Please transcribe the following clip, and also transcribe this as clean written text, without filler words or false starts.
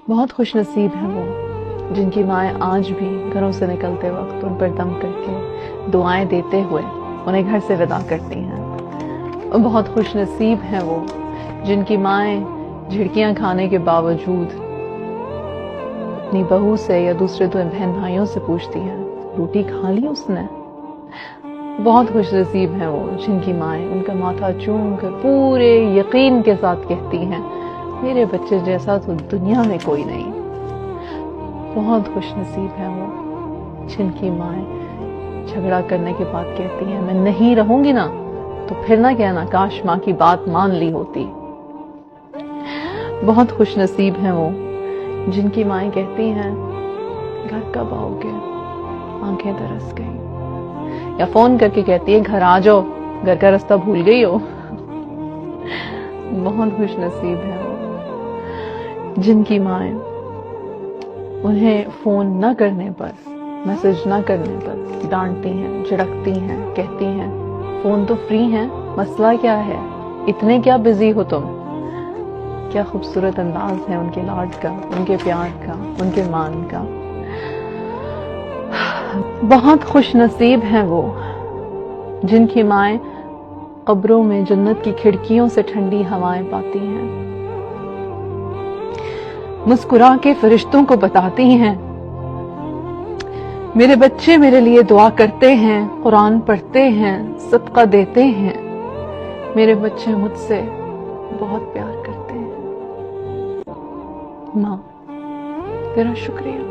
بہت خوش نصیب ہیں وہ جن کی مائیں آج بھی گھروں سے نکلتے وقت ان پر دم کر کے دعائیں دیتے ہوئے انہیں گھر سے ودا کرتی ہیں. اور بہت خوش نصیب ہیں وہ جن کی مائیں جھڑکیاں کھانے کے باوجود اپنی بہو سے یا دوسرے دو بہن بھائیوں سے پوچھتی ہیں روٹی کھا لی اس نے. بہت خوش نصیب ہیں وہ جن کی مائیں ان کا ماتھا چوم کر پورے یقین کے ساتھ کہتی ہیں میرے بچے جیسا تو دنیا میں کوئی نہیں. بہت خوش نصیب ہیں وہ جن کی مائیں جھگڑا کرنے کے بعد کہتی ہیں میں نہیں رہوں گی نا تو پھر نہ کہنا کاش ماں کی بات مان لی ہوتی. بہت خوش نصیب ہیں وہ جن کی مائیں کہتی ہیں گھر کب آؤ گے آنکھیں ترس گئی، یا فون کر کے کہتی ہے گھر آ جاؤ گھر کا راستہ بھول گئی ہو. بہت خوش نصیب ہیں وہ جن کی مائیں انہیں فون نہ کرنے پر میسج نہ کرنے پر ڈانٹتی ہیں جھڑکتی ہیں کہتی ہیں فون تو فری ہے مسئلہ کیا ہے اتنے کیا بزی ہو تم. کیا خوبصورت انداز ہے ان کے لاڈ کا ان کے پیار کا ان کے مان کا. بہت خوش نصیب ہیں وہ جن کی مائیں قبروں میں جنت کی کھڑکیوں سے ٹھنڈی ہوائیں پاتی ہیں، مسکرا کے فرشتوں کو بتاتی ہیں میرے بچے میرے لیے دعا کرتے ہیں قرآن پڑھتے ہیں صدقہ دیتے ہیں، میرے بچے مجھ سے بہت پیار کرتے ہیں. ماں تیرا شکریہ.